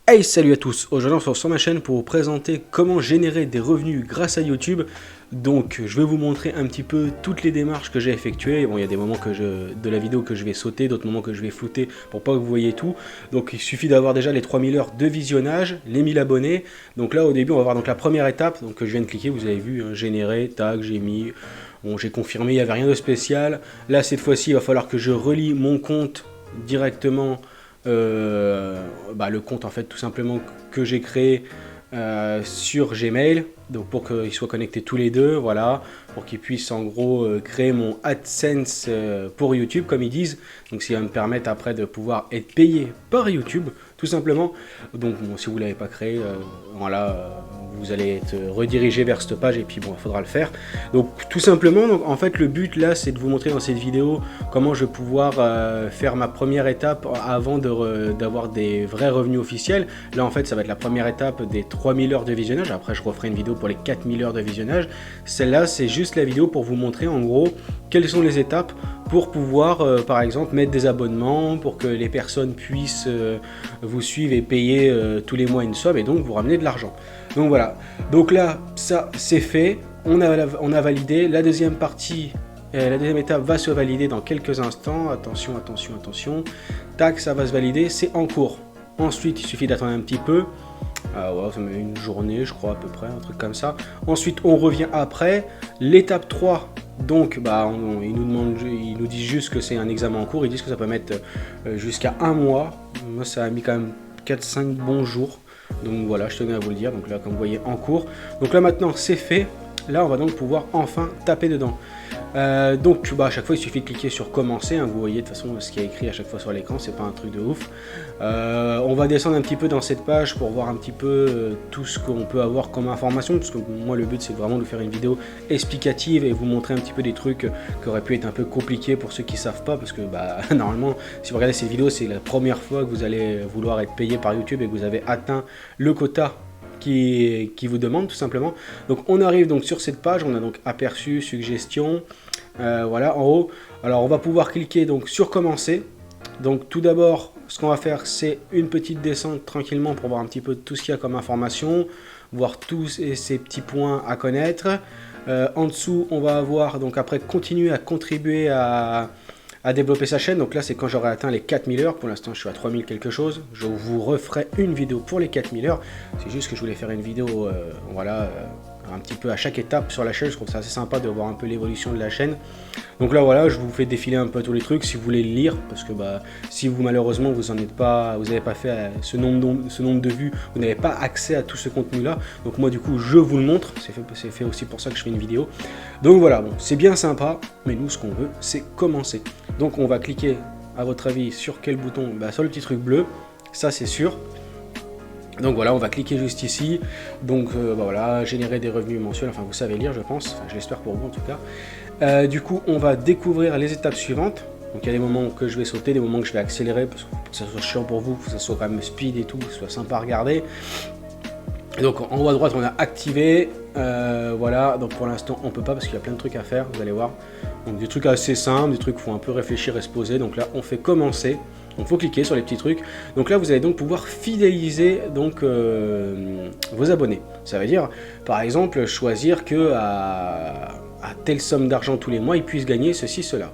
Hey, salut à tous. Aujourd'hui on se retrouve sur ma chaîne pour vous présenter comment générer des revenus grâce à YouTube. Donc je vais vous montrer un petit peu toutes les démarches que j'ai effectuées. Bon, il y a des moments de la vidéo que je vais sauter, d'autres moments que je vais flouter pour pas que vous voyez tout. Donc il suffit d'avoir déjà les 3000 heures de visionnage, les 1000 abonnés. Donc là au début on va voir donc la première étape, donc que je viens de cliquer, vous avez vu, hein, générer, tag, j'ai mis, bon j'ai confirmé, il n'y avait rien de spécial. Là cette fois-ci il va falloir que je relie mon compte directement. Le compte en fait tout simplement que j'ai créé sur Gmail, donc pour qu'ils soient connectés tous les deux, voilà, pour qu'ils puissent en gros créer mon AdSense pour YouTube comme ils disent, donc ce qui va me permettre après de pouvoir être payé par YouTube tout simplement. Donc bon, si vous ne l'avez pas créé, vous allez être redirigé vers cette page et puis bon, il faudra le faire. Donc tout simplement, donc, en fait le but là c'est de vous montrer dans cette vidéo comment je vais pouvoir faire ma première étape avant d'avoir des vrais revenus officiels. Là en fait ça va être la première étape des 3000 heures de visionnage, après je referai une vidéo pour les 4000 heures de visionnage. Celle-là c'est juste la vidéo pour vous montrer en gros quelles sont les étapes pour pouvoir par exemple mettre des abonnements, pour que les personnes puissent vous suivre et payer tous les mois une somme et donc vous ramener de l'argent. Donc voilà, donc là ça c'est fait, on a validé, la deuxième partie, la deuxième étape va se valider dans quelques instants, attention, tac, ça va se valider, c'est en cours. Ensuite il suffit d'attendre un petit peu, ouais, ça met une journée je crois à peu près, un truc comme ça. Ensuite on revient après, l'étape 3, donc ils nous disent juste que c'est un examen en cours, ils disent que ça peut mettre jusqu'à un mois, moi ça a mis quand même 4-5 bons jours. Donc voilà, je tenais à vous le dire, donc là comme vous voyez en cours. Donc là maintenant c'est fait, là on va donc pouvoir enfin taper dedans. Donc à chaque fois il suffit de cliquer sur commencer, hein, vous voyez de toute façon ce qui est écrit à chaque fois sur l'écran, c'est pas un truc de ouf. On va descendre un petit peu dans cette page pour voir un petit peu tout ce qu'on peut avoir comme information, parce que moi le but c'est vraiment de faire une vidéo explicative et vous montrer un petit peu des trucs qui auraient pu être un peu compliqués pour ceux qui savent pas, parce que normalement si vous regardez cette vidéo c'est la première fois que vous allez vouloir être payé par YouTube et que vous avez atteint le quota qui vous demande tout simplement. Donc on arrive donc sur cette page, on a donc aperçu, suggestions, voilà en haut. Alors on va pouvoir cliquer donc sur commencer. Donc tout d'abord ce qu'on va faire c'est une petite descente tranquillement pour voir un petit peu tout ce qu'il y a comme information, voir tous ces petits points à connaître. En dessous on va avoir donc après continuer à contribuer à développer sa chaîne. Donc là c'est quand j'aurai atteint les 4000 heures, pour l'instant je suis à 3000 quelque chose, je vous referai une vidéo pour les 4000 heures, c'est juste que je voulais faire une vidéo un petit peu à chaque étape sur la chaîne, je trouve ça assez sympa de voir un peu l'évolution de la chaîne. Donc là voilà, je vous fais défiler un peu tous les trucs si vous voulez le lire, parce que si vous malheureusement vous n'avez pas fait ce nombre de vues, vous n'avez pas accès à tout ce contenu là, donc moi du coup je vous le montre, c'est fait aussi pour ça que je fais une vidéo. Donc voilà, bon, c'est bien sympa, mais nous ce qu'on veut c'est commencer. Donc on va cliquer à votre avis sur quel bouton, sur le petit truc bleu, ça c'est sûr. Donc voilà, on va cliquer juste ici, donc voilà, générer des revenus mensuels, enfin vous savez lire je pense, enfin, je l'espère pour vous en tout cas. Du coup on va découvrir les étapes suivantes, donc il y a des moments que je vais sauter, des moments que je vais accélérer, parce que ça soit chiant pour vous, que ça soit quand même speed et tout, que ce soit sympa à regarder. Et donc en haut à droite on a activé, voilà, donc pour l'instant on peut pas parce qu'il y a plein de trucs à faire, vous allez voir. Donc des trucs assez simples, des trucs où il faut un peu réfléchir et se poser, donc là on fait commencer. Donc il faut cliquer sur les petits trucs. Donc là vous allez donc pouvoir fidéliser donc, vos abonnés. Ça veut dire par exemple choisir que à telle somme d'argent tous les mois ils puissent gagner ceci, cela.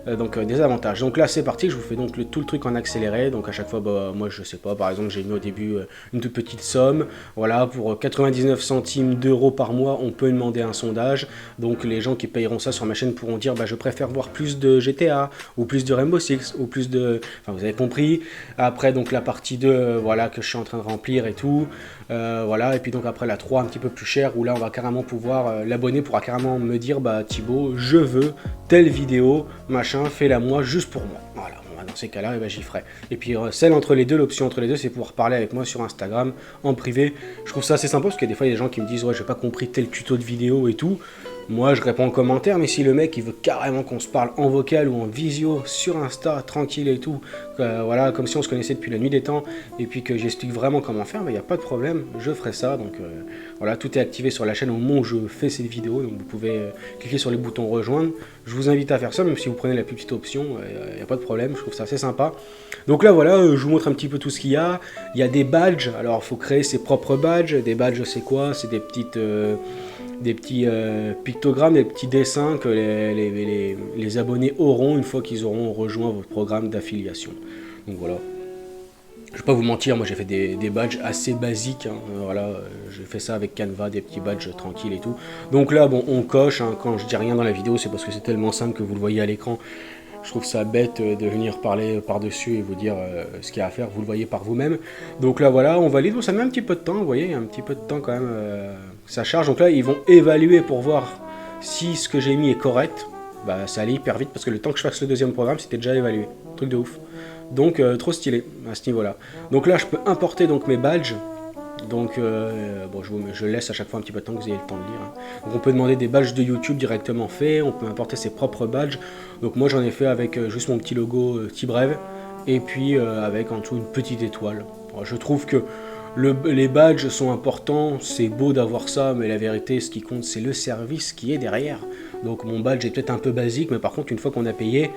Donc des avantages. Donc là c'est parti, je vous fais donc tout le truc en accéléré. Donc à chaque fois, moi je sais pas, par exemple j'ai mis au début une toute petite somme. Voilà, pour 99 centimes d'euros par mois, on peut demander un sondage. Donc les gens qui payeront ça sur ma chaîne pourront dire je préfère voir plus de GTA ou plus de Rainbow Six ou plus de... Enfin vous avez compris. Après donc la partie 2, voilà, que je suis en train de remplir et tout. Voilà, et puis donc après la 3 un petit peu plus chère où là on va carrément pouvoir, l'abonné pourra carrément me dire Thibaut, je veux telle vidéo, machin, fais-la moi juste pour moi. Voilà, bon, dans ces cas-là, j'y ferai. Et puis celle entre les deux, l'option entre les deux, c'est pouvoir parler avec moi sur Instagram en privé. Je trouve ça assez sympa parce que des fois il y a des gens qui me disent ouais j'ai pas compris tel tuto de vidéo et tout. Moi, je réponds en commentaire, mais si le mec il veut carrément qu'on se parle en vocal ou en visio sur Insta, tranquille et tout, voilà, comme si on se connaissait depuis la nuit des temps, et puis que j'explique vraiment comment faire, il n'y a pas de problème, je ferai ça. Donc voilà, tout est activé sur la chaîne au moment où je fais cette vidéo, donc vous pouvez cliquer sur les boutons rejoindre. Je vous invite à faire ça, même si vous prenez la plus petite option, il n'y a pas de problème, je trouve ça assez sympa. Donc là voilà, je vous montre un petit peu tout ce qu'il y a. Il y a des badges, alors il faut créer ses propres badges. Des badges c'est quoi? C'est des petits pictogrammes, des petits dessins que les abonnés auront une fois qu'ils auront rejoint votre programme d'affiliation. Donc voilà. Je vais pas vous mentir, moi j'ai fait des badges assez basiques, hein. Voilà, j'ai fait ça avec Canva, des petits badges tranquilles et tout. Donc là, bon, on coche, hein. Quand je dis rien dans la vidéo, c'est parce que c'est tellement simple que vous le voyez à l'écran. Je trouve ça bête de venir parler par-dessus et vous dire ce qu'il y a à faire, vous le voyez par vous-même. Donc là, voilà, on valide, ça met un petit peu de temps, vous voyez, il y a un petit peu de temps quand même, ça charge. Donc là, ils vont évaluer pour voir si ce que j'ai mis est correct. Bah, ça allait hyper vite parce que le temps que je fasse le deuxième programme, c'était déjà évalué. Truc de ouf. Donc trop stylé à ce niveau-là. Donc là, je peux importer donc mes badges. Donc bon, je laisse à chaque fois un petit peu de temps que vous ayez le temps de lire, hein. Donc on peut demander des badges de YouTube directement faits, on peut importer ses propres badges. Donc moi j'en ai fait avec juste mon petit logo T-Brève et puis avec en dessous une petite étoile. Alors, je trouve que les badges sont importants, c'est beau d'avoir ça, mais la vérité, ce qui compte, c'est le service qui est derrière. Donc mon badge est peut-être un peu basique, mais par contre, une fois qu'on a payé,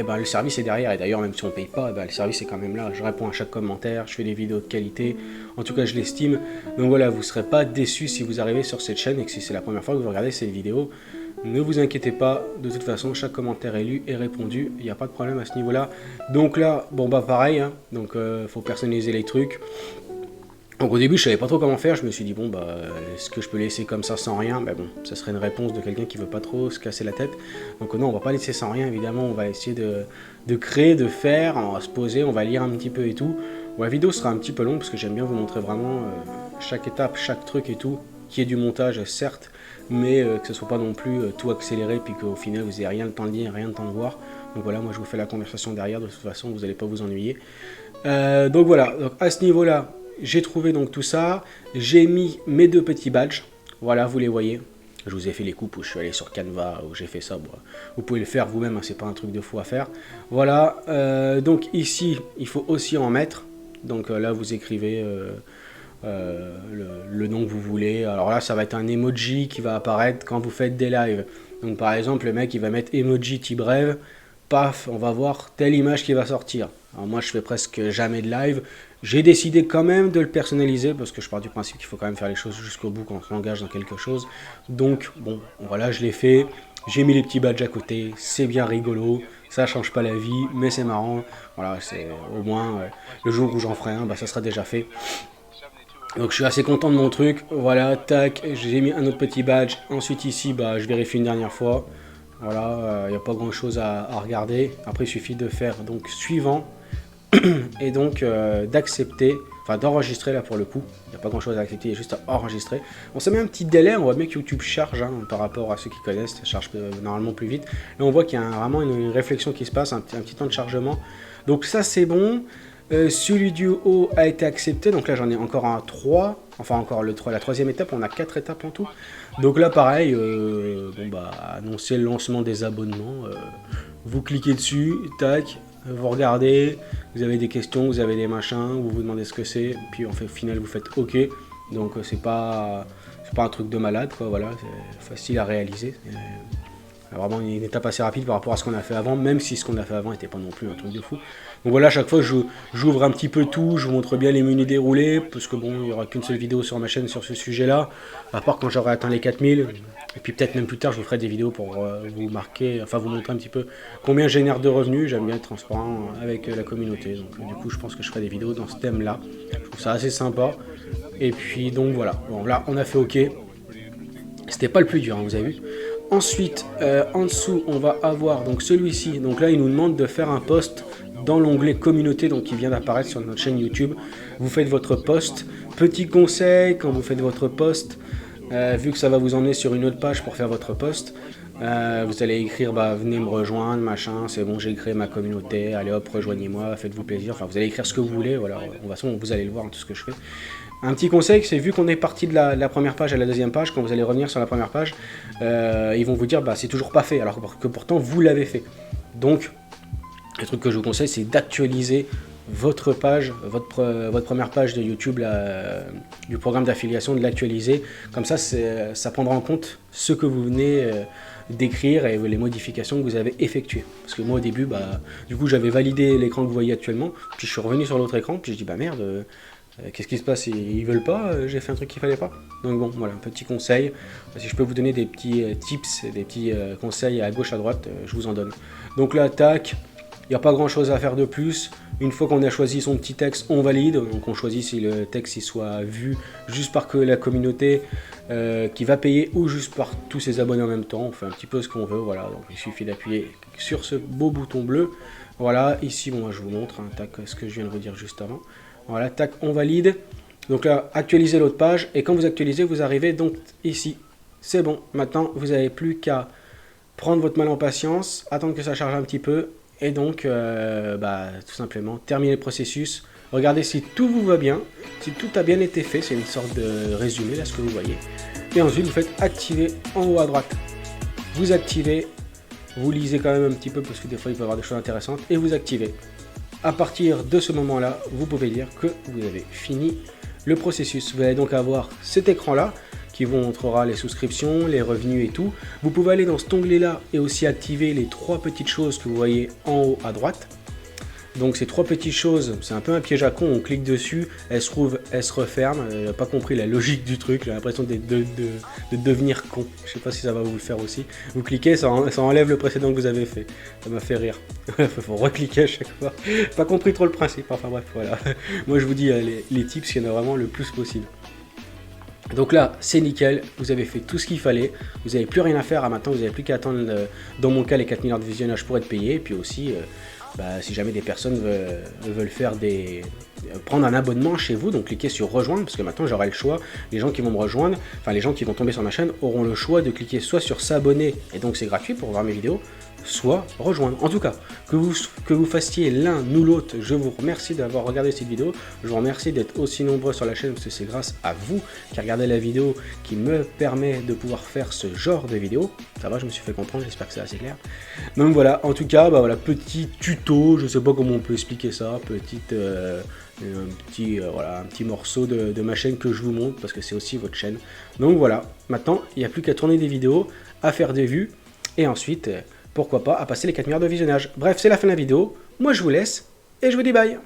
eh ben, le service est derrière. Et d'ailleurs, même si on ne paye pas, eh ben, le service est quand même là. Je réponds à chaque commentaire, je fais des vidéos de qualité. En tout cas, je l'estime. Donc voilà, vous ne serez pas déçus si vous arrivez sur cette chaîne et que si c'est la première fois que vous regardez cette vidéo. Ne vous inquiétez pas, de toute façon, chaque commentaire est lu et répondu. Il n'y a pas de problème à ce niveau-là. Donc là, bon bah pareil, hein. Donc faut personnaliser les trucs. Donc au début je savais pas trop comment faire, je me suis dit bon bah est-ce que je peux laisser comme ça sans rien? Ben bon, ça serait une réponse de quelqu'un qui veut pas trop se casser la tête. Donc non, on va pas laisser sans rien évidemment, on va essayer de créer, de faire, on va se poser, on va lire un petit peu et tout. Bon, la vidéo sera un petit peu longue parce que j'aime bien vous montrer vraiment chaque étape, chaque truc et tout, qui est du montage certes, mais que ce soit pas non plus tout accéléré puis qu'au final vous n'ayez rien le temps de lire, rien le temps de voir. Donc voilà, moi je vous fais la conversation derrière, de toute façon vous n'allez pas vous ennuyer. Donc voilà, donc à ce niveau là, j'ai trouvé donc tout ça, j'ai mis mes deux petits badges, voilà vous les voyez, je vous ai fait les coupes où je suis allé sur Canva, où j'ai fait ça, bon, vous pouvez le faire vous-même, hein, c'est pas un truc de fou à faire, voilà, donc ici il faut aussi en mettre, donc là vous écrivez le nom que vous voulez, alors là ça va être un emoji qui va apparaître quand vous faites des lives, donc par exemple le mec il va mettre emoji T-Brève, paf, on va voir telle image qui va sortir. Alors moi je fais presque jamais de live, j'ai décidé quand même de le personnaliser parce que je pars du principe qu'il faut quand même faire les choses jusqu'au bout quand on s'engage dans quelque chose. Donc bon, voilà, je l'ai fait, j'ai mis les petits badges à côté, c'est bien rigolo, ça change pas la vie, mais c'est marrant. Voilà, c'est au moins le jour où j'en ferai un, bah, ça sera déjà fait. Donc je suis assez content de mon truc, voilà, tac, j'ai mis un autre petit badge, ensuite ici, bah, je vérifie une dernière fois. Voilà, il n'y a pas grand chose à regarder. Après, il suffit de faire donc suivant et donc d'accepter, enfin d'enregistrer là pour le coup. Il n'y a pas grand chose à accepter, il y a juste à enregistrer. On se met un petit délai, on voit bien que YouTube charge hein, par rapport à ceux qui connaissent, ça charge normalement plus vite. Là, on voit qu'il y a vraiment une réflexion qui se passe, un petit temps de chargement. Donc ça, c'est bon. Celui du haut a été accepté, donc là j'en ai encore un 3, enfin encore la troisième étape, on a 4 étapes en tout. Donc là pareil, bon bah annoncer le lancement des abonnements, vous cliquez dessus, tac, vous regardez, vous avez des questions, vous avez des machins, vous vous demandez ce que c'est, puis au final vous faites OK, donc c'est pas un truc de malade quoi, voilà, c'est facile à réaliser. Vraiment une étape assez rapide par rapport à ce qu'on a fait avant, même si ce qu'on a fait avant n'était pas non plus un truc de fou. Donc voilà, à chaque fois j'ouvre un petit peu tout, je vous montre bien les menus déroulés, parce que bon, il n'y aura qu'une seule vidéo sur ma chaîne sur ce sujet-là, à part quand j'aurai atteint les 4000, et puis peut-être même plus tard je vous ferai des vidéos pour vous marquer, enfin vous montrer un petit peu combien je génère de revenus, j'aime bien être transparent avec la communauté, donc du coup je pense que je ferai des vidéos dans ce thème-là, je trouve ça assez sympa, et puis donc voilà, bon là on a fait OK, c'était pas le plus dur, hein, vous avez vu. Ensuite, en dessous, on va avoir donc celui-ci. Donc là, il nous demande de faire un post dans l'onglet communauté, donc qui vient d'apparaître sur notre chaîne YouTube. Vous faites votre post. Petit conseil, quand vous faites votre post, vu que ça va vous emmener sur une autre page pour faire votre post, Vous allez écrire, bah, venez me rejoindre, machin, c'est bon, j'ai créé ma communauté, allez hop, rejoignez-moi, faites-vous plaisir. Enfin, vous allez écrire ce que vous voulez, voilà. De toute façon, vous allez le voir, hein, tout ce que je fais. Un petit conseil, c'est vu qu'on est parti de la première page à la deuxième page, quand vous allez revenir sur la première page, ils vont vous dire, bah, c'est toujours pas fait, alors que pourtant, vous l'avez fait. Donc, le truc que je vous conseille, c'est d'actualiser votre page, votre première page de YouTube du programme d'affiliation, de l'actualiser. Comme ça, ça prendra en compte ce que vous venez d'écrire et les modifications que vous avez effectuées. Parce que moi au début, bah, du coup j'avais validé l'écran que vous voyez actuellement, puis je suis revenu sur l'autre écran, puis je dis bah merde, qu'est-ce qui se passe, ils veulent pas, j'ai fait un truc qu'il fallait pas. Donc bon, voilà, un petit conseil. Si je peux vous donner des petits tips, des petits conseils à gauche, à droite, je vous en donne. Donc là, tac. Il n'y a pas grand chose à faire de plus. Une fois qu'on a choisi son petit texte, on valide. Donc on choisit si le texte il soit vu juste par que la communauté qui va payer ou juste par tous ses abonnés en même temps. On fait un petit peu ce qu'on veut. Voilà, donc il suffit d'appuyer sur ce beau bouton bleu. Voilà, ici, bon, je vous montre, hein, tac, ce que je viens de vous dire juste avant. Voilà, tac, on valide. Donc là, actualisez l'autre page. Et quand vous actualisez, vous arrivez donc ici. C'est bon. Maintenant, vous n'avez plus qu'à prendre votre mal en patience, attendre que ça charge un petit peu. Et donc, bah, tout simplement, terminer le processus. Regardez si tout vous va bien, si tout a bien été fait. C'est une sorte de résumé, là, ce que vous voyez. Et ensuite, vous faites activer en haut à droite. Vous activez, vous lisez quand même un petit peu parce que des fois, il peut y avoir des choses intéressantes. Et vous activez. À partir de ce moment-là, vous pouvez dire que vous avez fini le processus. Vous allez donc avoir cet écran-là qui vous montrera les souscriptions, les revenus et tout. Vous pouvez aller dans cet onglet-là et aussi activer les trois petites choses que vous voyez en haut à droite. Donc ces trois petites choses, c'est un peu un piège à con, on clique dessus, elles se rouvrent, elles se referment. J'ai pas compris la logique du truc, j'ai l'impression de devenir con. Je sais pas si ça va vous le faire aussi. Vous cliquez, ça enlève le précédent que vous avez fait. Ça m'a fait rire. Il faut recliquer à chaque fois. Pas compris trop le principe, enfin bref, voilà. Moi je vous dis les tips, il y en a vraiment le plus possible. Donc là, c'est nickel, vous avez fait tout ce qu'il fallait, vous n'avez plus rien à faire, maintenant vous n'avez plus qu'à attendre, dans mon cas, les 4000 heures de visionnage pour être payé, et puis aussi, bah, si jamais des personnes veulent faire prendre un abonnement chez vous, donc cliquez sur rejoindre, parce que maintenant j'aurai le choix, les gens qui vont me rejoindre, enfin les gens qui vont tomber sur ma chaîne auront le choix de cliquer soit sur s'abonner, et donc c'est gratuit pour voir mes vidéos, soit rejoindre. En tout cas, que vous fassiez l'un ou l'autre, je vous remercie d'avoir regardé cette vidéo, je vous remercie d'être aussi nombreux sur la chaîne, parce que c'est grâce à vous qui regardez la vidéo qui me permet de pouvoir faire ce genre de vidéo. Ça va, je me suis fait comprendre, j'espère que c'est assez clair. Donc voilà, en tout cas, bah voilà, petit tuto, je sais pas comment on peut expliquer ça, un petit morceau de ma chaîne que je vous montre, parce que c'est aussi votre chaîne. Donc voilà, maintenant, il n'y a plus qu'à tourner des vidéos, à faire des vues, et ensuite, pourquoi pas, à passer les 4000 heures de visionnage. Bref, c'est la fin de la vidéo, moi je vous laisse, et je vous dis bye.